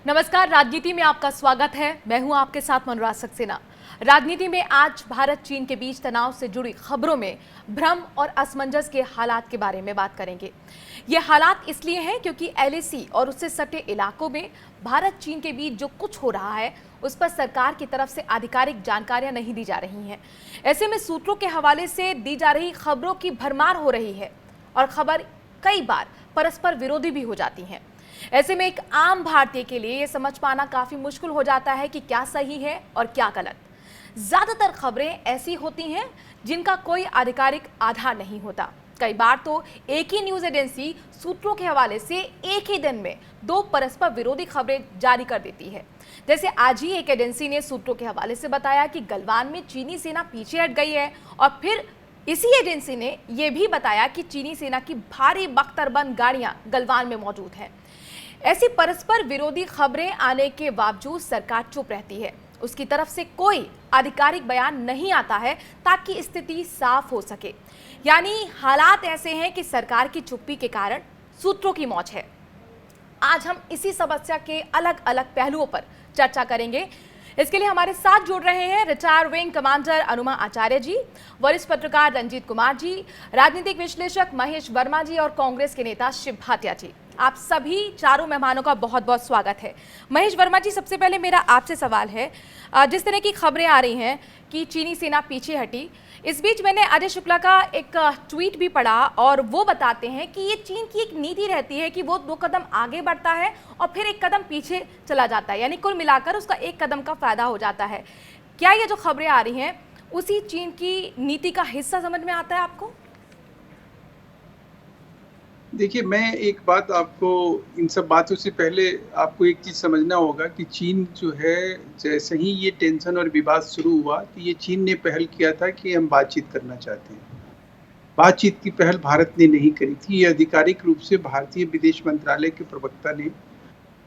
नमस्कार, राजनीति में आपका स्वागत है। मैं हूं आपके साथ मनोराज सक्सेना। राजनीति में आज भारत चीन के बीच तनाव से जुड़ी खबरों में भ्रम और असमंजस के हालात के बारे में बात करेंगे। ये हालात इसलिए हैं क्योंकि एलएसी और उससे सटे इलाकों में भारत चीन के बीच जो कुछ हो रहा है उस पर सरकार की तरफ से आधिकारिक जानकारियां नहीं दी जा रही हैं। ऐसे में सूत्रों के हवाले से दी जा रही खबरों की भरमार हो रही है और खबर कई बार परस्पर विरोधी भी हो जाती हैं। ऐसे में एक आम भारतीय के लिए यह समझ पाना काफी मुश्किल हो जाता है कि क्या सही है और क्या गलत। ज्यादातर खबरें ऐसी होती हैं जिनका कोई आधिकारिक आधार नहीं होता। कई बार तो एक ही न्यूज एजेंसी सूत्रों के हवाले से एक ही दिन में दो परस्पर विरोधी खबरें जारी कर देती है। जैसे आज ही एक एजेंसी ने सूत्रों के हवाले से बताया कि गलवान में चीनी सेना पीछे हट गई है और फिर इसी एजेंसी ने यह भी बताया कि चीनी सेना की भारी बख्तरबंद गाड़ियां गलवान में मौजूद हैं। ऐसी परस्पर विरोधी खबरें आने के बावजूद सरकार चुप रहती है। उसकी तरफ से कोई आधिकारिक बयान नहीं आता है ताकि स्थिति साफ हो सके। यानी हालात ऐसे हैं कि सरकार की चुप्पी के कारण सूत्रों की मौज है। आज हम इसी समस्या के अलग अलग पहलुओं पर चर्चा करेंगे। इसके लिए हमारे साथ जुड़ रहे हैं रिटायर विंग कमांडर अनुमा आचार्य जी, वरिष्ठ पत्रकार रंजीत कुमार जी, राजनीतिक विश्लेषक महेश वर्मा जी और कांग्रेस के नेता शिव भाटिया जी। आप सभी चारों मेहमानों का बहुत बहुत स्वागत है। महेश वर्मा जी, सबसे पहले मेरा आपसे सवाल है, जिस तरह की खबरें आ रही हैं कि चीनी सेना पीछे हटी, इस बीच मैंने अजय शुक्ला का एक ट्वीट भी पढ़ा और वो बताते हैं कि ये चीन की एक नीति रहती है कि वो 2 कदम आगे बढ़ता है और फिर 1 कदम पीछे चला जाता है, यानी कुल मिलाकर उसका 1 कदम का फायदा हो जाता है। क्या ये जो खबरें आ रही हैं उसी चीन की नीति का हिस्सा समझ में आता है आपको? देखिए, मैं एक बात आपको, इन सब बातों से पहले आपको एक चीज़ समझना होगा कि चीन जो है, जैसे ही ये टेंशन और विवाद शुरू हुआ तो ये चीन ने पहल किया था कि हम बातचीत करना चाहते हैं। बातचीत की पहल भारत ने नहीं करी थी। ये आधिकारिक रूप से भारतीय विदेश मंत्रालय के प्रवक्ता ने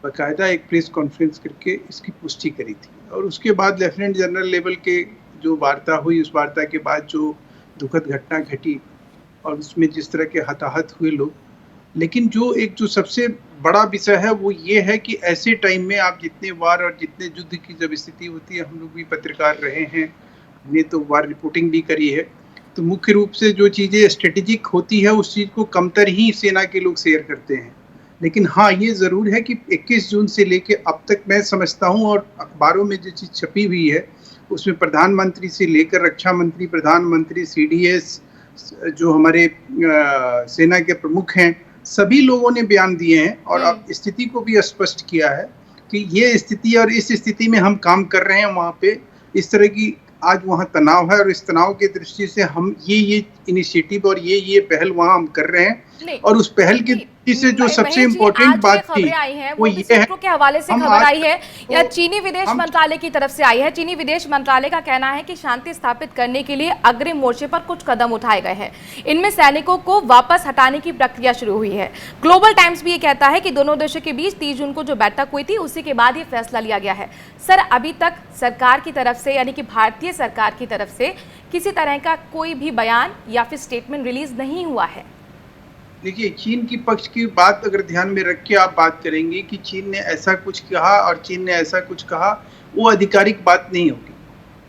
बाकायदा एक प्रेस कॉन्फ्रेंस करके इसकी पुष्टि करी थी और उसके बाद लेफ्टिनेंट जनरल लेवल के जो वार्ता हुई, उस वार्ता के बाद जो दुखद घटना घटी और उसमें जिस तरह के हताहत हुए लोग, लेकिन जो सबसे बड़ा विषय है वो ये है कि ऐसे टाइम में आप जितने वार और जितने युद्ध की जब स्थिति होती है, हम लोग भी पत्रकार रहे हैं, हमने तो वार रिपोर्टिंग भी करी है, तो मुख्य रूप से जो चीज़ें स्ट्रेटेजिक होती है उस चीज़ को कमतर ही सेना के लोग शेयर करते हैं। लेकिन हाँ, ये ज़रूर है कि 21 जून से लेके अब तक मैं समझता हूँ और अखबारों में जो चीज़ छपी हुई है उसमें प्रधानमंत्री से लेकर रक्षा मंत्री, प्रधानमंत्री, सीडीएस, जो हमारे सेना के प्रमुख हैं, सभी लोगों ने बयान दिए हैं और अब स्थिति को भी स्पष्ट किया है कि ये स्थिति और इस स्थिति में हम काम कर रहे हैं। वहाँ पे इस तरह की आज वहाँ तनाव है और इस तनाव की दृष्टि से हम ये इनिशिएटिव और ये पहल वहाँ हम कर रहे हैं और उस पहल की दृष्टि से जो सबसे इम्पोर्टेंट बात थी वो ये है, सूत्रों के हवाले से खबर आई है या चीनी विदेश मंत्रालय की तरफ से आई है। चीनी विदेश मंत्रालय का कहना है कि शांति स्थापित करने के लिए अग्रिम मोर्चे पर कुछ कदम उठाए गए हैं। इनमें सैनिकों को वापस हटाने की प्रक्रिया शुरू हुई है। ग्लोबल टाइम्स भी ये कहता है कि दोनों देशों के बीच 30 जून को जो बैठक हुई थी उसी के बाद ये फैसला लिया गया है। सर, अभी तक सरकार की तरफ से, यानी कि भारतीय सरकार की तरफ से किसी तरह का कोई भी बयान या फिर स्टेटमेंट रिलीज नहीं हुआ है। देखिए, चीन की पक्ष की बात अगर ध्यान में रख के आप बात करेंगे कि चीन ने ऐसा कुछ कहा और चीन ने ऐसा कुछ कहा, वो आधिकारिक बात नहीं होगी।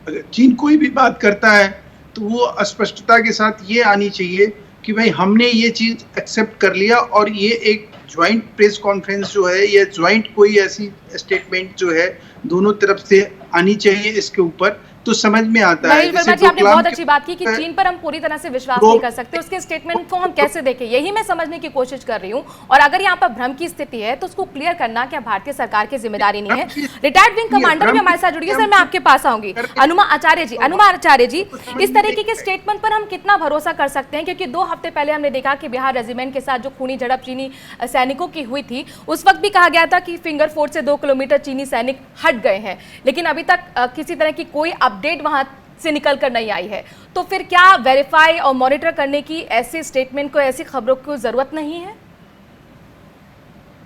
अगर चीन कोई भी बात करता है तो वो स्पष्टता के साथ ये आनी चाहिए कि भाई हमने ये चीज़ एक्सेप्ट कर लिया और ये एक ज्वाइंट प्रेस कॉन्फ्रेंस जो है या ज्वाइंट कोई ऐसी स्टेटमेंट जो है दोनों तरफ से आनी चाहिए इसके ऊपर, तो समझ में आता है। वर्मा जी, आपने बहुत अच्छी बात की कि चीन पर हम पूरी तरह से विश्वास नहीं कर सकते, उसके स्टेटमेंट को हम कैसे देखें, यही मैं समझने की कोशिश कर रही हूं। और अगर यहाँ पर भ्रम की स्थिति है तो उसको क्लियर करना क्या भारतीय सरकार की जिम्मेदारी नहीं है? रिटायर्ड विंग कमांडर भी हमारे साथ जुड़िए। सर, मैं आपके पास आऊंगी। अनुमा आचार्य जी, इस तरीके के स्टेटमेंट पर हम कितना भरोसा कर सकते हैं? क्योंकि 2 हफ्ते पहले हमने देखा कि बिहार रेजिमेंट के साथ जो खूनी झड़प चीनी सैनिकों की हुई थी, उस वक्त भी कहा गया था कि फिंगर फोर्ट से 2 किलोमीटर चीनी सैनिक हट गए हैं, लेकिन अभी तक किसी तरह की कोई अपडेट वहां से निकल कर नहीं आई है। तो फिर क्या वेरीफाई और मॉनिटर करने की ऐसे स्टेटमेंट को, ऐसी खबरों को जरूरत नहीं है?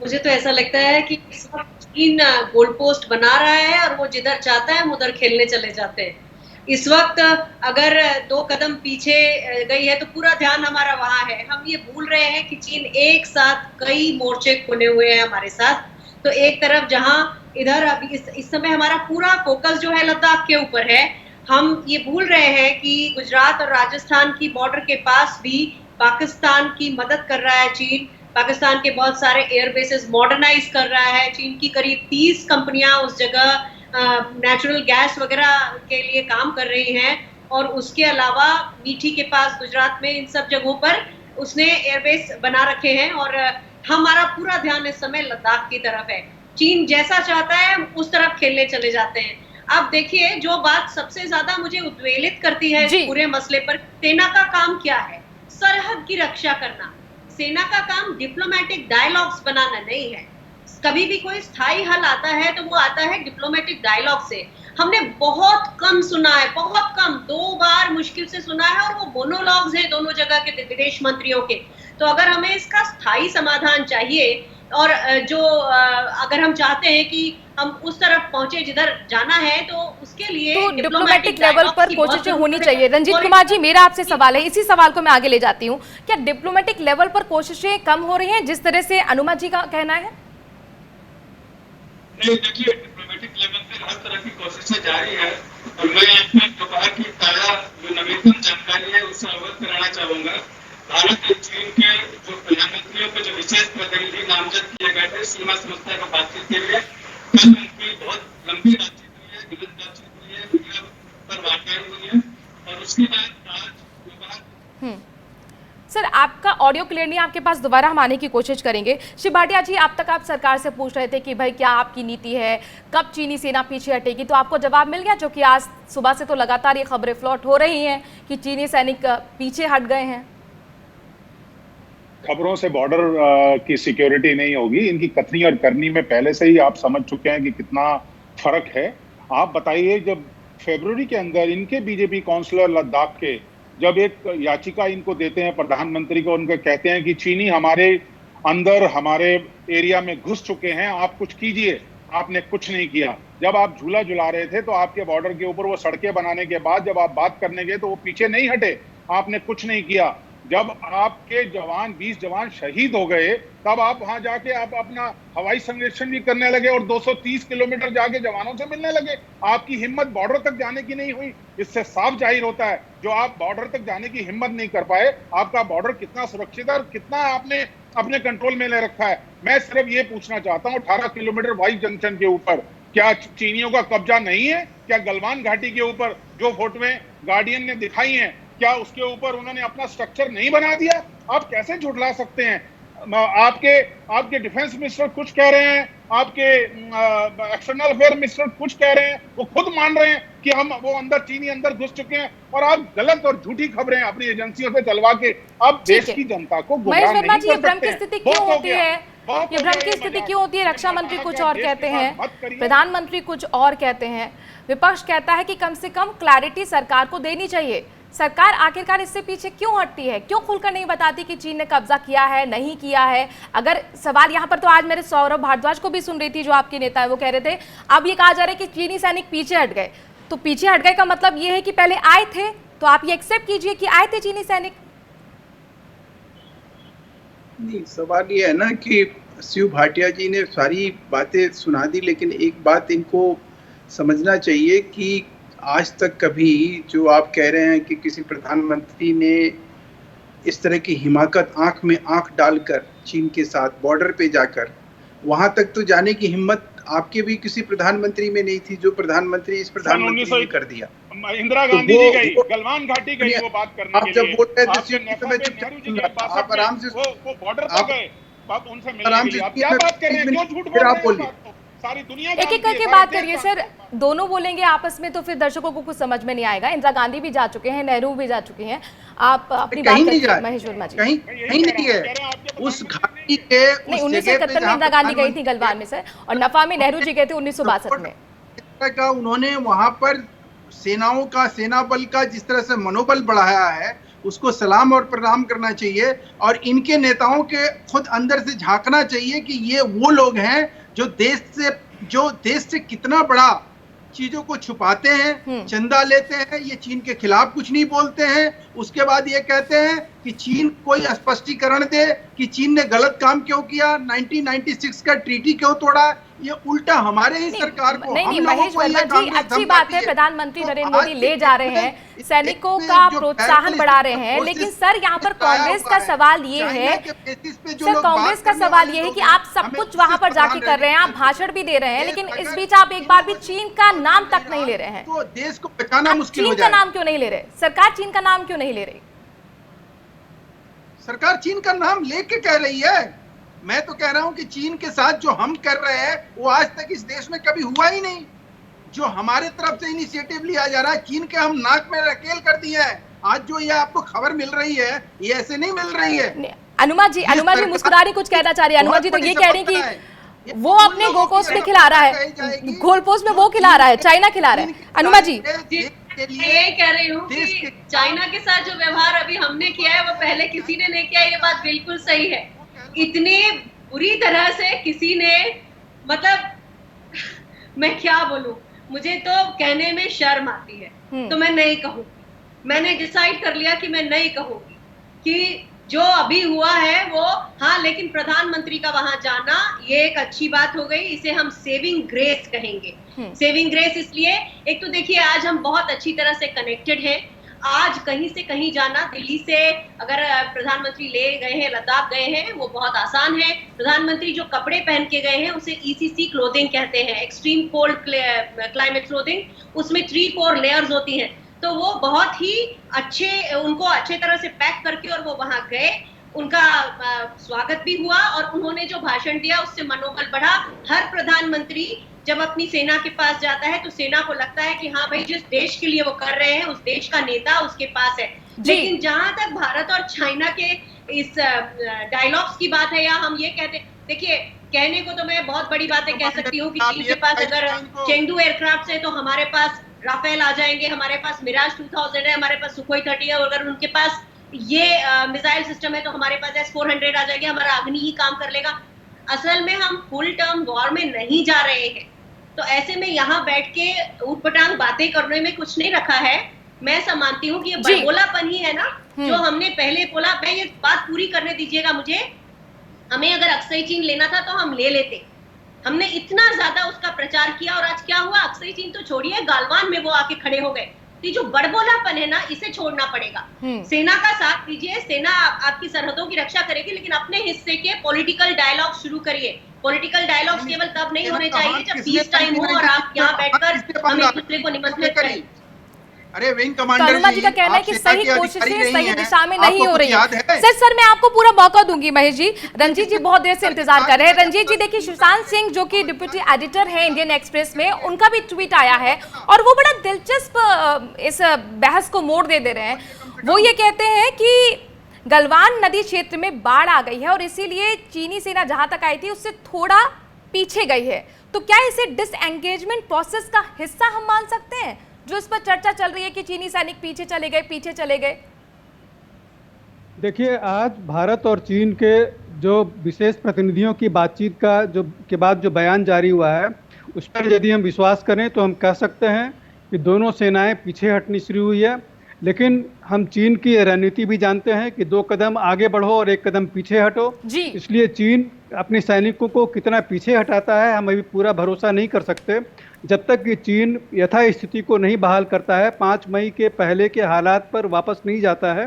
मुझे तो ऐसा लगता है कि इस वक्त चीन गोल पोस्ट बना रहा है और वो जिधर चाहता है हम उधर खेलने चले जाते हैं। इस वक्त अगर 2 कदम पीछे गई है तो पूरा ध्यान हमारा वहां है। हम ये भूल रहे हैं कि चीन एक साथ कई मोर्चे खोले हुए हैं हमारे साथ, तो एक तरफ जहां इधर अभी इस समय हमारा पूरा फोकस जो है लद्दाख के ऊपर है, हम ये भूल रहे हैं कि गुजरात और राजस्थान की बॉर्डर के पास भी पाकिस्तान की मदद कर रहा है चीन। पाकिस्तान के बहुत सारे एयरबेसेस मॉडर्नाइज कर रहा है। चीन की करीब 30 कंपनियां उस जगह नेचुरल गैस वगैरह के लिए काम कर रही हैं, और उसके अलावा मीठी के पास गुजरात में इन सब जगहों पर उसने एयरबेस बना रखे हैं, और हमारा पूरा ध्यान इस समय लद्दाख की तरफ है। चीन जैसा चाहता है हम उस तरफ खेलने चले जाते हैं। अब देखिए, जो बात सबसे ज्यादा मुझे उद्वेलित करती है इस पूरे मसले पर, सेना का काम क्या है? सरहद की रक्षा करना। सेना का काम डिप्लोमेटिक डायलॉग्स बनाना नहीं है। कभी भी कोई स्थायी हल आता है तो वो आता है डिप्लोमेटिक डायलॉग से। हमने बहुत कम सुना है, बहुत कम, 2 बार मुश्किल से सुना है, और वो मोनोलॉग्स हैं दोनों जगह के विदेश मंत्रियों के। तो अगर हमें इसका स्थायी समाधान चाहिए, और जो अगर हम चाहते हैं कि हम उस तरफ पहुंचे जिधर जाना है, तो उसके लिए तो डिप्लोमेटिक लेवल पर कोशिशें होनी चाहिए। रंजीत कुमार जी, मेरा आपसे सवाल है, इसी सवाल को मैं आगे ले जाती हूँ। क्या डिप्लोमेटिक लेवल पर कोशिशें कम हो रही हैं, जिस तरह से अनुमा जी का कहना है? नहीं, देखिए, डिप्लोमेटिक लेवल पे हर तरह की कोशिशें जारी है, और मैं आपको दोपहर की ताजा जो नवीनतम जानकारी है उससे अवगत कराना चाहूंगा। भारत और चीन के जो प्रधानमंत्रियों के जो विशेष प्रतिनिधि नामजद किए गए थे सीमा समस्या पर बातचीत के लिए, कल उनकी बहुत लंबी बातचीत हुई है, विभिन्न बातचीत हुई है, मीडिया पर वार्ताएं हुई है, और उसके बाद आज दोपहर सर, आपका ऑडियो क्लियर नहीं, आपके पास दोबारा हम आने की कोशिश करेंगे। श्री भाटिया जी, अब तक आप सरकार से पूछ रहे थे कि भाई क्या आपकी नीति है, कब चीनी सेना पीछे हटेगी, तो आपको जवाब मिल गया, जो कि आज सुबह से तो लगातार ये खबरें फ्लॉट हो रही हैं कि चीनी सैनिक पीछे हट गए हैं। खबरों से बॉर्डर की सिक्योरिटी नहीं होगी, इनकी कथनी और करनी में पहले से ही आप समझ चुके हैं कि कितना फर्क है। आप बताइए, जब फरवरी के अंदर इनके बीजेपी काउंसलर लद्दाख के जब एक याचिका इनको देते हैं प्रधानमंत्री को, उनको कहते हैं कि चीनी हमारे अंदर, हमारे एरिया में घुस चुके हैं, आप कुछ कीजिए, आपने कुछ नहीं किया। जब आप झूला झुला रहे थे तो आपके बॉर्डर के ऊपर वो सड़कें बनाने के बाद जब आप बात करने गए तो वो पीछे नहीं हटे, आपने कुछ नहीं किया। जब आपके जवान 20 जवान शहीद हो गए, तब आप वहां जाके आप अपना हवाई सर्वेक्षण भी करने लगे और 230 किलोमीटर जाके जवानों से मिलने लगे। आपकी हिम्मत बॉर्डर तक जाने की नहीं हुई। इससे साफ जाहिर होता है, जो आप बॉर्डर तक जाने की हिम्मत नहीं कर पाए, आपका बॉर्डर कितना सुरक्षित है और कितना आपने अपने कंट्रोल में ले रखा है। मैं सिर्फ ये पूछना चाहता हूँ, 18 किलोमीटर वाई जंक्शन के ऊपर क्या चीनियों का कब्जा नहीं है? क्या गलवान घाटी के ऊपर जो फोटोएं गार्डियन ने दिखाई हैं, क्या उसके ऊपर उन्होंने अपना स्ट्रक्चर नहीं बना दिया? आप कैसे झुठला सकते हैं? आपके डिफेंस मिनिस्टर कुछ कह रहे हैं, आपके एक्सटर्नल अफेयर मिनिस्टर कुछ कह रहे हैं, वो खुद मान रहे हैं कि वो अंदर चीनी अंदर घुस चुके हैं, और आप गलत और झूठी खबरें अपनी एजेंसियों से चलवा के आप देश की जनता को गुमराह नहीं कर सकते। ये भ्रम की स्थिति क्यों होती है? ये भ्रम की स्थिति क्यों होती है? रक्षा मंत्री कुछ और कहते हैं, प्रधानमंत्री कुछ और कहते हैं, विपक्ष कहता है कि कम से कम क्लैरिटी सरकार को देनी चाहिए। सरकार आखिरकार इससे पीछे क्यों हटती है? क्यों खुलकर नहीं बताती कि चीन ने कब्जा किया है, नहीं किया है? अगर सवाल यहाँ पर, तो आज मेरे सौरभ भारद्वाज को भी सुन रही थी, जो आपके नेता है, वो कह रहे थे अब ये कहा जा रहा है कि चीनी सैनिक पीछे हट गए। तो पीछे हट गए का मतलब ये है कि पहले आए थे, तो आप ये एक्सेप्ट कीजिए कि आए थे चीनी सैनिक। नहीं, सवाल ये है ना कि शिव भाटिया जी ने सारी बातें सुना दी, लेकिन एक बात इनको समझना चाहिए कि आज तक कभी जो आप कह रहे हैं कि किसी प्रधानमंत्री ने इस तरह की हिमाकत, आंख में आंख डालकर चीन के साथ बॉर्डर पे जाकर वहां तक तो जाने की हिम्मत आपके भी किसी प्रधानमंत्री में नहीं थी, जो प्रधानमंत्री इस प्रधानमंत्री ने कर दिया। इंदिरा गांधी जी गई, गलवान घाटी गई वो बात करने आप के जब लिए। बोल रहे थे आप आराम से वो बॉर्डर पर गए, आप उनसे आराम मिलने से, आप क्या बात कर रहे हैं? क्यों झूठ बोल रहे हैं? सारी दुनिया एक एक करके बात करिए सर, दोनों बोलेंगे आपस में तो फिर दर्शकों को कुछ समझ में नहीं आएगा। इंदिरा गांधी भी जा चुके हैं, नेहरू भी जा चुके हैं, आप अपनी बात करिए। महेश वर्मा जी, कहीं नहीं है उस घाटी के, नहीं 1971 में इंदिरा गांधी गई थी गलवान में सर, और नफा में नेहरू जी गए थे 1962 में। का उन्होंने वहां पर सेनाओं का, सेना बल का जिस तरह से मनोबल बढ़ाया है, उसको सलाम और प्रणाम करना चाहिए, और इनके नेताओं के खुद अंदर से झांकना चाहिए कि ये वो लोग हैं जो देश से कितना बड़ा चीजों को छुपाते हैं, चंदा लेते हैं, ये चीन के खिलाफ कुछ नहीं बोलते हैं। उसके बाद ये कहते हैं कि चीन कोई स्पष्टीकरण दे कि चीन ने गलत काम क्यों किया, 1996 का ट्रीटी क्यों तोड़ा। ये उल्टा हमारे ही सरकार को, नहीं महेश वर्मा जी, अच्छी बात है प्रधानमंती नरेंद्र मोदी ले जा रहे हैं, सैनिकों का प्रोत्साहन बढ़ा रहे हैं, लेकिन सर यहाँ पर कांग्रेस का सवाल ये है, सर कांग्रेस का सवाल ये है कि आप सब कुछ वहां पर जाके कर रहे हैं, आप भाषण भी दे रहे हैं, लेकिन इस बीच आप एक बार भी चीन का नाम तक नहीं ले रहे हैं। तो देश को बचाना मुश्किल हो जाएगा। चीन का नाम क्यों नहीं ले रहे? सरकार चीन का नाम क्यों नहीं ले रही? सरकार चीन का नाम लेके कह रही है। मैं तो कह रहा हूं कि चीन के साथ जो हम कर रहे हैं वो आज तक इस देश में कभी हुआ ही नहीं। जो हमारे तरफ से इनिशिएटिव लिया जा रहा है, चीन के हम नाक में रकेल कर दिए हैं। आज जो ये आपको खबर मिल रही है, ये ऐसे नहीं मिल रही है। अनुमा जी मुस्कुरा रही, कुछ कहना चाह रही है। अनुमा जी तो ये कह रही कि वो अपने गोलपोस्ट में खिला रहा है, गोलपोस्ट में वो खिला रहा है, चाइना खिला रहा है। अनुमा जी ये कह रही हूँ कि चाइना के साथ जो व्यवहार अभी हमने किया है वो पहले किसी ने नहीं किया, ये बात बिल्कुल सही है। इतनी बुरी तरह से किसी ने, मतलब मैं क्या बोलूं, मुझे तो कहने में शर्म आती है, तो मैं नहीं कहूंगी। मैंने डिसाइड कर लिया कि मैं नहीं कहूंगी कि जो अभी हुआ है वो, हाँ, लेकिन प्रधानमंत्री का वहां जाना ये एक अच्छी बात हो गई, इसे हम सेविंग ग्रेस कहेंगे। सेविंग ग्रेस इसलिए, एक तो देखिए आज हम बहुत अच्छी तरह से कनेक्टेड हैं। आज कहीं से कहीं जाना, दिल्ली से अगर प्रधानमंत्री ले गए हैं, लद्दाख गए हैं, वो बहुत आसान है। प्रधानमंत्री जो कपड़े पहन के गए हैं उसे ECC क्लोथिंग कहते हैं, एक्सट्रीम कोल्ड क्लाइमेट क्लोथिंग। उसमें 3-4 लेयर्स होती हैं, तो वो बहुत ही अच्छे, उनको अच्छे तरह से पैक करके और वो वहां गए। उनका स्वागत भी हुआ और उन्होंने जो भाषण दिया उससे मनोबल बढ़ा। हर प्रधानमंत्री जब अपनी सेना के पास जाता है तो सेना को लगता है कि हाँ भाई, जिस देश के लिए वो कर रहे हैं उस देश का नेता उसके पास है। लेकिन जहां तक भारत और चाइना के इस डायलॉग्स की बात है, या हम ये कहते, देखिए कहने को तो मैं बहुत बड़ी बातें कह सकती हूँ कि चीन के पास अगर चेंगडू एयरक्राफ्ट है तो हमारे पास राफेल आ जाएंगे, हमारे पास मिराज 2000 है, हमारे पास सुखोई 30 है, अगर उनके पास ये मिसाइल सिस्टम है तो हमारे पास S-400 आ जाएगी, हमारा अग्नि ही काम कर लेगा। असल में हम फुल टर्म वॉर में नहीं जा रहे हैं, तो ऐसे में यहाँ बैठ के ऊटपटांग बातें करने में कुछ नहीं रखा है। मैं मानती हूँ कि ये बड़बोलापन ही है ना, जो हमने पहले बोला। मैं ये बात पूरी करने दीजिएगा मुझे। हमें अगर अक्सई चीन लेना था तो हम ले लेते, हमने इतना ज्यादा उसका प्रचार किया और आज क्या हुआ? अक्सई चीन तो छोड़िए, गालवान में वो आके खड़े हो गए। तो जो बड़बोलापन है ना, इसे छोड़ना पड़ेगा। सेना का साथ दीजिए, सेना आपकी सरहदों की रक्षा करेगी, लेकिन अपने हिस्से के पॉलिटिकल डायलॉग शुरू करिए। पॉलिटिकल डायलॉग्स केवल तब नहीं होने चाहिए जब पीस टाइम हो और आप यहाँ बैठकर हम एक दूसरे को निमंत्रित करें। अरे विंग कमांडर अनुमा जी का कहना है कि सही कोशिशें सही दिशा में नहीं हो रही है। सर मैं आपको पूरा मौका दूंगी महेश जी। रंजीत जी बहुत देर से इंतजार कर रहे हैं। रंजीत जी देखिए, सुशांत सिंह जो कि डिप्टी एडिटर है इंडियन एक्सप्रेस में, उनका भी ट्वीट आया है और वो बड़ा दिलचस्प इस बहस को मोड़ दे रहे हैं। वो ये कहते हैं कि गलवान नदी क्षेत्र में बाढ़ आ गई है और इसीलिए चीनी सेना जहां तक आई थी उससे थोड़ा पीछे गई है। तो क्या इसे डिसएंगेजमेंट प्रोसेस का हिस्सा हम मान सकते हैं, जो इस पर चर्चा चल रही है कि चीनी सैनिक पीछे चले गए? देखिए, आज भारत और चीन के जो विशेष प्रतिनिधियों की बातचीत के बाद जो बयान जारी हुआ है, उस पर यदि हम विश्वास करें तो हम कह सकते हैं कि दोनों सेनाएं पीछे हटनी शुरू हुई है। लेकिन हम चीन की रणनीति भी जानते हैं कि 2 कदम आगे बढ़ो और 1 कदम पीछे हटो। इसलिए चीन अपने सैनिकों को कितना पीछे हटाता है हम अभी पूरा भरोसा नहीं कर सकते। जब तक कि चीन यथास्थिति को नहीं बहाल करता है, 5 मई के पहले के हालात पर वापस नहीं जाता है,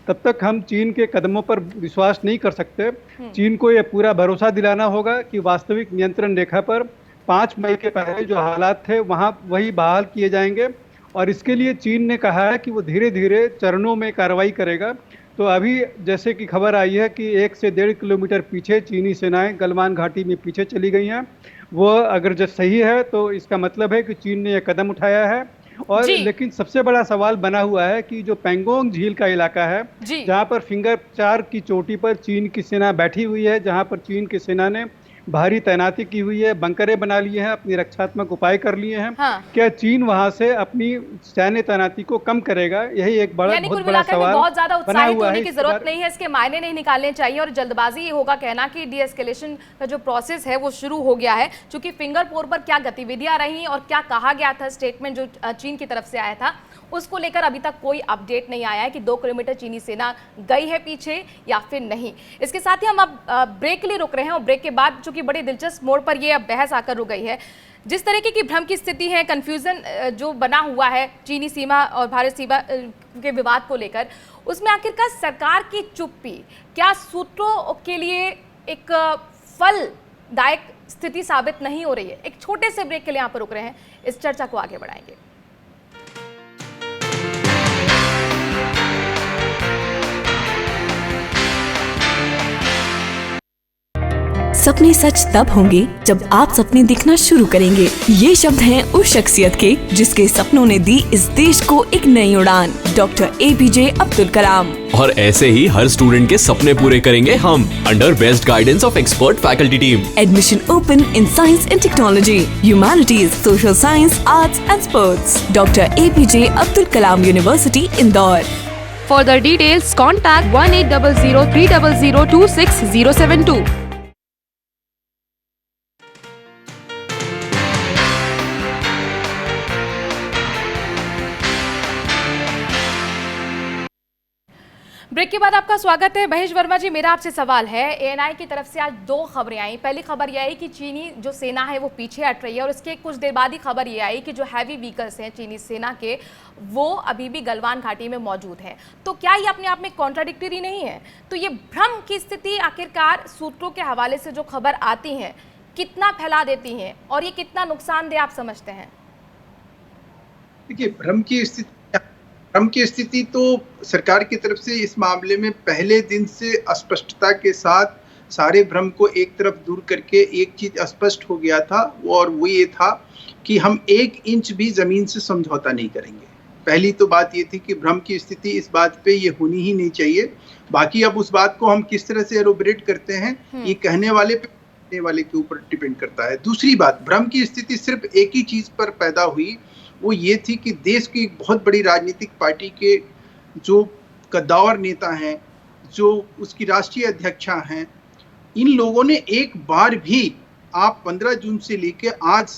तब तक हम चीन के कदमों पर विश्वास नहीं कर सकते। चीन को यह पूरा भरोसा दिलाना होगा कि वास्तविक नियंत्रण रेखा पर 5 मई के पहले जो हालात थे वहाँ वही बहाल किए जाएंगे। और इसके लिए चीन ने कहा है कि वो धीरे धीरे चरणों में कार्रवाई करेगा। तो अभी जैसे कि खबर आई है कि 1 से 1.5 किलोमीटर पीछे चीनी सेनाएं गलवान घाटी में पीछे चली गई हैं। वो अगर जो सही है तो इसका मतलब है कि चीन ने यह कदम उठाया है। और लेकिन सबसे बड़ा सवाल बना हुआ है कि जो पेंगोंग झील का इलाका है, जहां पर फिंगर 4 की चोटी पर चीन की सेना बैठी हुई है, जहां पर चीन की सेना ने भारी तैनाती की हुई है, बंकरें बना लिए हैं, अपनी रक्षात्मक उपाय कर लिए हैं। हाँ। क्या चीन वहां से अपनी सैन्य तैनाती को कम करेगा? यही एक यानी बहुत कुल बड़ा मिलाकर के सवाल बहुत ज्यादा बना उत्साहित हुआ होने है। की इस जरूरत बार नहीं है, इसके मायने नहीं निकालने चाहिए और जल्दबाजी ये होगा कहना कि डी एस्केलेशन का जो प्रोसेस है वो शुरू हो गया है, क्योंकि फिंगरपोर पर क्या गतिविधियां रही और क्या कहा गया था, स्टेटमेंट जो चीन की तरफ से आया था, उसको लेकर अभी तक कोई अपडेट नहीं आया है कि 2 किलोमीटर चीनी सेना गई है पीछे या फिर नहीं। इसके साथ ही हम अब ब्रेक के लिए रुक रहे हैं और ब्रेक के बाद चूंकि बड़ी दिलचस्प मोड़ पर ये अब बहस आकर रुक गई है, जिस तरीके की भ्रम की स्थिति है, कंफ्यूजन जो बना हुआ है चीनी सीमा और भारत सीमा के विवाद को लेकर, उसमें आखिरकार सरकार की चुप्पी क्या सूत्रों के लिए एक फलदायक स्थिति साबित नहीं हो रही है? एक छोटे से ब्रेक के लिए यहाँ पर रुक रहे हैं, इस चर्चा को आगे बढ़ाएंगे। सपने सच तब होंगे जब आप सपने दिखना शुरू करेंगे। ये शब्द हैं उस शख्सियत के जिसके सपनों ने दी इस देश को एक नई उड़ान, डॉक्टर APJ अब्दुल कलाम। और ऐसे ही हर स्टूडेंट के सपने पूरे करेंगे हम, under best guidance of expert faculty team. Admission open in science and technology, humanities, social science, arts and sports. Doctor APJ Abdul Kalam university, Indore. Further details contact 180030026072। Break के बाद आपका स्वागत है। महेश वर्मा जी, मेरा आपसे सवाल है, ANI की तरफ से आज 2 खबरें आई। पहली खबर यह आई कि चीनी जो सेना है वो पीछे हट रही है और उसके कुछ देर बाद ही खबर ये आई कि जो हैवी व्हीकल्स हैं चीनी सेना के, वो अभी भी गलवान घाटी में मौजूद हैं। तो क्या ये अपने आप में कॉन्ट्राडिक्टरी नहीं है? तो ये भ्रम की स्थिति आखिरकार सूत्रों के हवाले से जो खबर आती हैं कितना फैला देती हैं और ये कितना नुकसानदेह आप समझते हैं? देखिए, भ्रम की स्थिति तो सरकार की तरफ से इस मामले में पहले दिन से अस्पष्टता के साथ सारे भ्रम को एक तरफ दूर करके एक चीज स्पष्ट हो गया था, और वो ये था कि हम 1 इंच भी जमीन से समझौता नहीं करेंगे। पहली तो बात ये थी कि भ्रम की स्थिति इस बात पे ये होनी ही नहीं चाहिए। बाकी अब उस बात को हम किस तरह से एलोबरेट करते हैं ये कहने वाले के ऊपर डिपेंड करता है। दूसरी बात, भ्रम की स्थिति सिर्फ एक ही चीज पर पैदा हुई, वो ये थी कि देश की एक बहुत बड़ी राजनीतिक पार्टी के जो कद्दावर नेता हैं, जो उसकी राष्ट्रीय अध्यक्षा हैं, इन लोगों ने एक बार भी, आप 15 जून से लेकर आज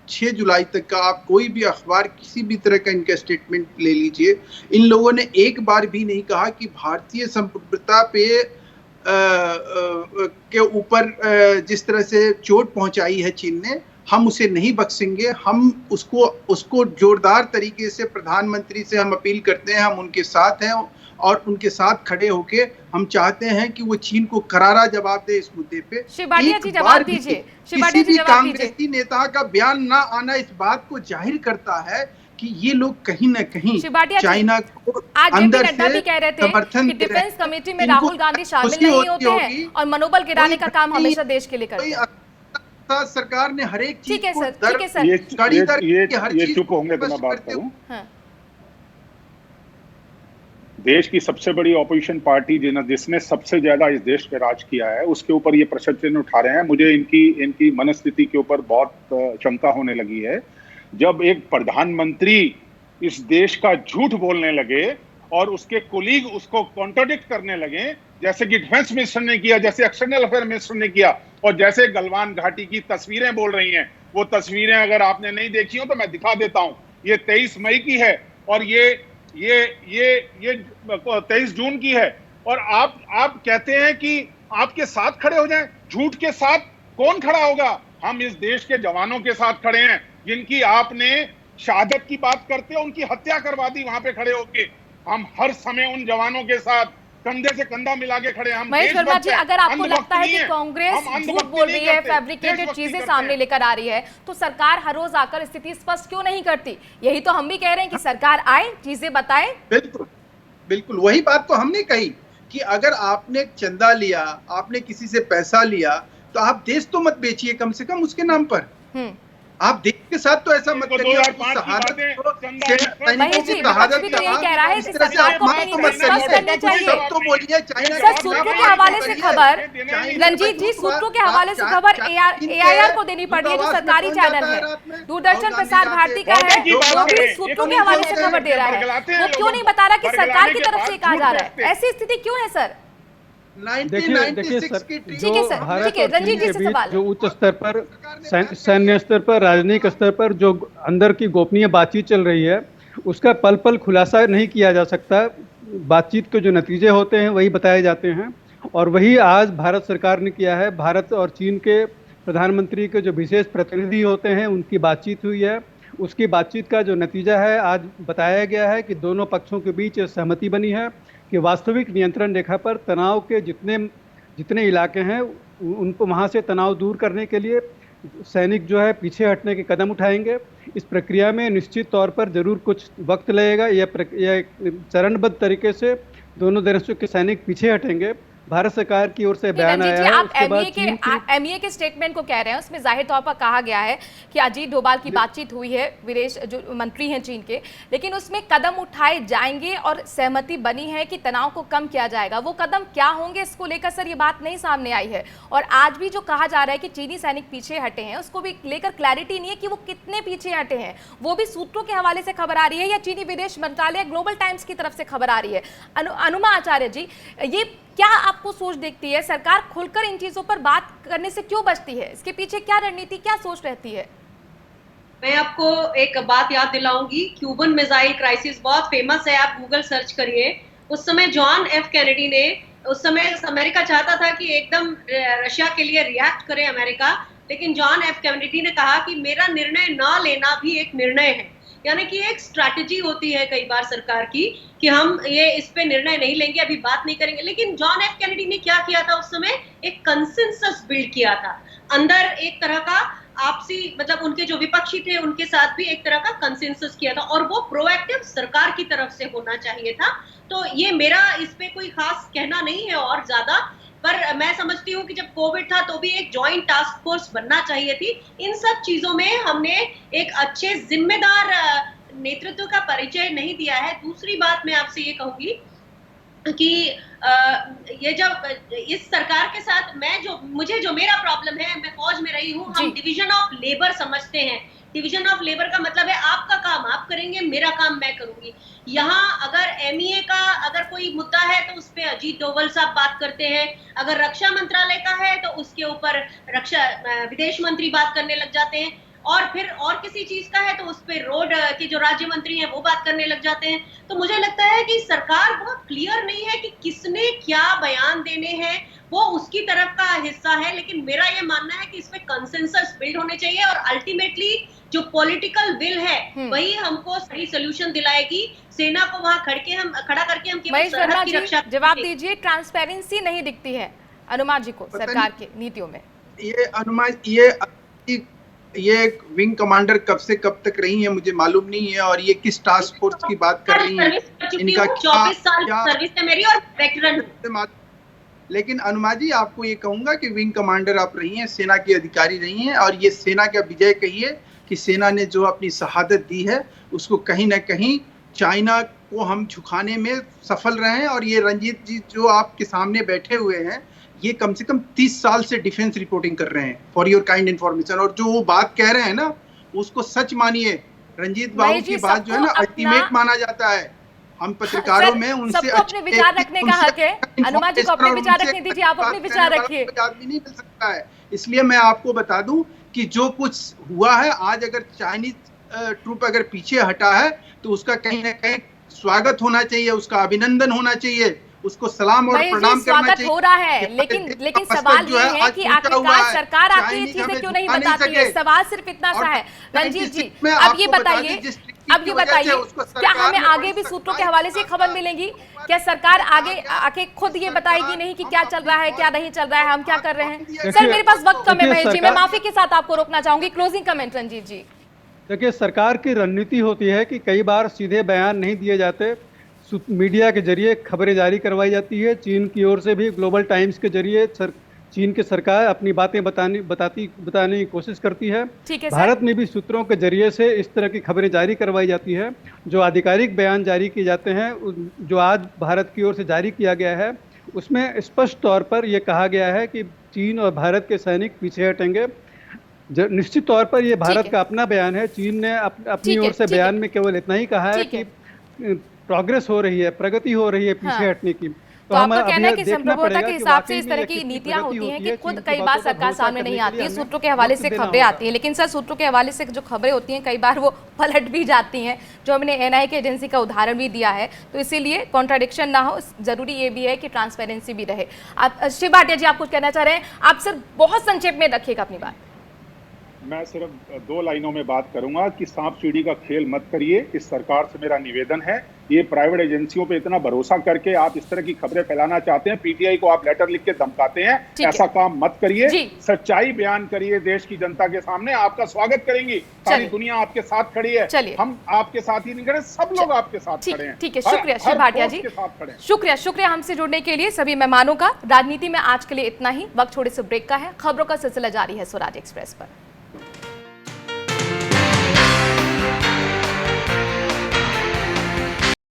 6 जुलाई तक का आप कोई भी अखबार किसी भी तरह का इनका स्टेटमेंट ले लीजिए, इन लोगों ने एक बार भी नहीं कहा कि भारतीय संप्रभुता पे के ऊपर जिस तरह से चोट पहुंचाई है चीन ने, हम उसे नहीं बख्शेंगे। हम उसको जोरदार तरीके से प्रधानमंत्री से हम अपील करते हैं, हम उनके साथ हैं और उनके साथ खड़े होके हम चाहते हैं कि वो चीन को करारा जवाब दे इस मुद्दे पे। किसी भी कांग्रेसी नेता का बयान ना आना इस बात को जाहिर करता है कि ये लोग कहीं ना कहीं चाइना को अंदर से समर्थन कि डिफेंस कमेटी में राहुल गांधी शामिल नहीं होते हैं और मनोबल गिराने का काम हमेशा देश के लिए करते हैं। सरकार ने हर एक चीज को ये चुप होंगे तो मैं बात करूं। देश की सबसे बड़ी ऑपोजिशन पार्टी जिसने सबसे ज्यादा इस देश पे राज किया है, उसके ऊपर ये प्रश्न चिन्ह उठा रहे हैं। मुझे इनकी मनस्थिति के ऊपर बहुत शंका होने लगी है। जब एक प्रधानमंत्री इस देश का झूठ बोलने लगे और उसके कोलीग उसको कॉन्ट्राडिक्ट करने लगे, जैसे कि डिफेंस मिनिस्टर ने किया, जैसे एक्सटर्नल अफेयर मिनिस्टर ने किया, और जैसे गलवान घाटी की तस्वीरें बोल रही हैं, वो तस्वीरें अगर आपने नहीं देखी हो तो मैं दिखा देता हूं। ये 23 मई की है और ये 23 जून की है, और आप कहते हैं कि आपके साथ खड़े हो जाएं। झूठ के साथ कौन खड़ा होगा? हम इस देश के जवानों के साथ खड़े हैं, जिनकी आपने शहादत की बात करते हो, उनकी हत्या करवा दी वहां पे खड़े होके। हम हर समय उन जवानों के साथ कंधे से कंधा मिला के खड़े। हम महेश वर्मा जी, अगर आपको लगता है कि कांग्रेस झूठ बोल रही है, फैब्रिकेटेड चीजें सामने लेकर आ रही है, तो सरकार हर रोज आकर स्थिति स्पष्ट क्यों नहीं करती? यही तो हम भी कह रहे हैं कि सरकार आए, चीजें बताए। बिल्कुल वही बात तो हमने कही कि अगर आपने चंदा लिया, आपने किसी से पैसा लिया, तो आप देश तो मत बेचिए कम से कम उसके नाम पर। आप देश के साथ तो ऐसा मत तो करिए। 2005 की शहादत बातें, को चंदा सैनिकों महेश की जी, शहादत विपक्ष भी तो यही कह रहा है इस कि तरह से सरकार को अपमान अपनी तो मत नीति स्पष्ट करनी करिए। चाहिए। सब तो बोलिए चाइना सर, सूत्रों के हवाले से खबर, रंजीत जी, सूत्रों के हवाले से खबर AIR को देनी पड़ रही है, जो सरकारी चैनल है, दूरदर्शन प्रसार भारती का है, वो भी सूत्रों के हवाले से खबर दे रहा है। वो क्यों नहीं बता रहा कि सरकार की तरफ से कहा जा रहा है? ऐसी स्थिति क्यों है सर? देखिए सर, ठीक है सर, भारत ठीक है, और चीन रंजीत जी के से बीच सवाल है। जो उच्च स्तर पर सैन्य स्तर पर, राजनयिक स्तर पर जो अंदर की गोपनीय बातचीत चल रही है, उसका पल पल खुलासा नहीं किया जा सकता। बातचीत के जो नतीजे होते हैं वही बताए जाते हैं, और वही आज भारत सरकार ने किया है। भारत और चीन के प्रधानमंत्री के जो विशेष प्रतिनिधि होते हैं उनकी बातचीत हुई है, उसकी बातचीत का जो नतीजा है आज बताया गया है कि दोनों पक्षों के बीच सहमति बनी है कि वास्तविक नियंत्रण रेखा पर तनाव के जितने इलाके हैं उनको वहाँ से तनाव दूर करने के लिए सैनिक जो है पीछे हटने के कदम उठाएंगे। इस प्रक्रिया में निश्चित तौर पर जरूर कुछ वक्त लगेगा। यह चरणबद्ध तरीके से दोनों देशों के सैनिक पीछे हटेंगे। भारत सरकार की ओर से बयान आया है। आप उसके बाद एमईए के स्टेटमेंट को कह रहे हैं, उसमें जाहिर तौर पर कहा गया है कि अजीत डोभाल की बातचीत हुई है, विदेश जो मंत्री हैं चीन के, लेकिन उसमें कदम उठाए जाएंगे और सहमति बनी है कि तनाव को कम किया जाएगा। वो कदम क्या होंगे इसको लेकर सर ये बात नहीं सामने आई है, और आज भी जो कहा जा रहा है कि चीनी सैनिक पीछे हटे हैं, उसको भी लेकर क्लैरिटी नहीं है कि वो कितने पीछे हटे हैं। वो भी सूत्रों के हवाले से खबर आ रही है या चीनी विदेश मंत्रालय ग्लोबल टाइम्स की तरफ से खबर आ रही है? अनुमा आचार्य जी, ये क्या आपको सोच देखती है? सरकार खुलकर इन चीजों पर बात करने से क्यों बचती है? इसके पीछे क्या रणनीति, क्या सोच रहती है? मैं आपको एक बात याद दिलाऊंगी, क्यूबन मिसाइल क्राइसिस बहुत फेमस है, आप गूगल सर्च करिए। उस समय जॉन एफ कैनेडी ने, उस समय अमेरिका चाहता था कि एकदम रशिया के लिए रिएक्ट करे अमेरिका, लेकिन जॉन एफ कैनेडी ने कहा कि मेरा निर्णय ना लेना भी एक निर्णय है। यानी कि एक स्ट्रैटेजी होती है कई बार सरकार की कि हम ये इस पे निर्णय नहीं लेंगे, अभी बात नहीं करेंगे। लेकिन जॉन एफ कैनेडी ने क्या किया था? उस समय एक कंसेंसस बिल्ड किया था, अंदर एक तरह का आपसी, मतलब उनके जो विपक्षी थे उनके साथ भी एक तरह का कंसेंसस किया था, और वो प्रोएक्टिव सरकार की तरफ से होना चाहिए था। तो ये मेरा इस पे कोई खास कहना नहीं है और ज्यादा, पर मैं समझती हूँ कि जब कोविड था तो भी एक जॉइंट टास्क फोर्स बनना चाहिए थी। इन सब चीजों में हमने एक अच्छे जिम्मेदार नेतृत्व का परिचय नहीं दिया है। दूसरी बात मैं आपसे ये कहूंगी कि ये जब इस सरकार के साथ मुझे जो मेरा प्रॉब्लम है, मैं फौज में रही हूँ, हम डिवीजन ऑफ लेबर समझते हैं। डिवीजन ऑफ लेबर का मतलब है आपका काम आप करेंगे, मेरा काम मैं करूंगी। यहाँ अगर एमईए का अगर कोई मुद्दा है तो उस पर अजीत डोभाल साहब बात करते हैं, अगर रक्षा मंत्रालय का है तो उसके ऊपर विदेश मंत्री बात करने लग जाते हैं, और फिर और किसी चीज का है तो उस पर रोड के जो राज्य मंत्री हैं वो बात करने लग जाते हैं। तो मुझे लगता है कि सरकार बहुत क्लियर नहीं है कि किसने क्या बयान देने हैं, वो उसकी तरफ का हिस्सा है। लेकिन मेरा ये मानना है कि इसमें कंसेंसस बिल्ड होने चाहिए, और अल्टीमेटली जो पॉलिटिकल विल है वही हमको सही सोल्यूशन दिलाएगी। सेना को वहां खड़ा करके हम केवल सरहद की रक्षा। जवाब दीजिए, ट्रांसपेरेंसी नहीं दिखती है अनुमा जी को सरकार की नीतियों में? ये विंग कमांडर कब से कब तक रही है मुझे मालूम नहीं है, और ये किस टास्क फोर्स की बात कर रही है, इनका 24 साल सर्विस है मेरी और वेटरन। लेकिन अनुमा जी, आपको ये कहूंगा कि विंग कमांडर आप रही हैं, सेना की अधिकारी रही हैं, और ये सेना का विजय कहिए कि सेना ने जो अपनी शहादत दी है उसको कहीं ना कहीं चाइना को हम झुकाने में सफल रहे हैं। और ये रंजीत जी जो आपके सामने बैठे हुए हैं, ये कम से कम 30 साल से डिफेंस रिपोर्टिंग कर रहे हैं, फॉर योर काइंड इन्फॉर्मेशन। और जो वो बात कह रहे हैं ना, उसको सच मानिए। रंजीत बाबू की बात जो है ना, अल्टीमेट माना जाता है। हम पत्रकारों में उनसे सबको अपने विचार रखने का हक है। अनुमा जी को अपने विचार रखने दीजिए, आप अपने विचार रखिए। आदमी नहीं मिल सकता है। इसलिए मैं आपको बता दूं कि जो कुछ हुआ है आज, अगर चाइनीज ट्रूप अगर पीछे हटा है तो उसका कहीं ना कहीं स्वागत होना चाहिए, उसका अभिनंदन होना चाहिए, उसको सलाम और प्रणाम करना चाहिए। हो रहा है, लेकिन सवाल ये है कि आखिरकार सरकार आपको ये चीजें क्यों नहीं बताती है? सवाल सिर्फ इतना सा है। रंजीत जी, अब ये बताइए, क्या हमें आगे भी सूत्रों के हवाले से खबर मिलेगी? क्या सरकार आगे आके खुद ये बताएगी नहीं कि क्या चल रहा है, क्या नहीं चल रहा है, हम क्या कर रहे हैं? सर, मेरे पास वक्त कम है महेश जी, मैं माफी के साथ आपको रोकना चाहूंगी। क्लोजिंग कमेंट रंजीत जी। देखिए, सरकार की रणनीति होती है कि कई बार सीधे बयान नहीं दिए जाते, मीडिया के जरिए खबरें जारी करवाई जाती है। चीन की ओर से भी ग्लोबल टाइम्स के जरिए चीन की सरकार अपनी बातें बताने की कोशिश करती है। ठीक है सर। भारत में भी सूत्रों के जरिए से इस तरह की खबरें जारी करवाई जाती है। जो आधिकारिक बयान जारी किए जाते हैं, जो आज भारत की ओर से जारी किया गया है, उसमें स्पष्ट तौर पर यह कहा गया है कि चीन और भारत के सैनिक पीछे हटेंगे। निश्चित तौर पर यह भारत का अपना बयान है। चीन ने अपनी ओर से बयान में केवल इतना ही कहा है कि प्रोग्रेस हो रही है, प्रगति हो रही है पीछे हटने की। तो आपका कहना है कि संप्रभुता के हिसाब से इस तरह की नीतियां होती हैं कि खुद कई बार सरकार सामने नहीं आती है, सूत्रों के हवाले से खबरें आती हैं, लेकिन सर सूत्रों के हवाले से जो खबरें होती हैं कई बार वो पलट भी जाती हैं, जो हमने एनआईए की एजेंसी का उदाहरण भी दिया है। तो इसीलिए कॉन्ट्राडिक्शन ना हो, जरूरी ये भी है कि ट्रांसपेरेंसी भी रहे। आप शिव भाटिया जी, आप कुछ कहना चाह रहे हैं? आप सर बहुत संक्षेप में रखिएगा अपनी बात। मैं सिर्फ 2 लाइनों में बात करूंगा कि सांप सीढ़ी का खेल मत करिए। इस सरकार से मेरा निवेदन है, ये प्राइवेट एजेंसियों पे इतना भरोसा करके आप इस तरह की खबरें फैलाना चाहते हैं, पीटीआई को आप लेटर लिख के धमकाते हैं, ऐसा काम मत करिए। सच्चाई बयान करिए देश की जनता के सामने, आपका स्वागत करेंगी। सारी दुनिया आपके साथ खड़ी है, हम आपके साथ ही नहीं खड़े, सब लोग आपके साथ खड़े हैं। ठीक है, शुक्रिया शिव भाटिया जी, शुक्रिया हमसे जुड़ने के लिए सभी मेहमानों का। राजनीति में आज के लिए इतना ही। वक्त थोड़े से ब्रेक का है, खबरों का सिलसिला जारी है स्वराज एक्सप्रेस पर।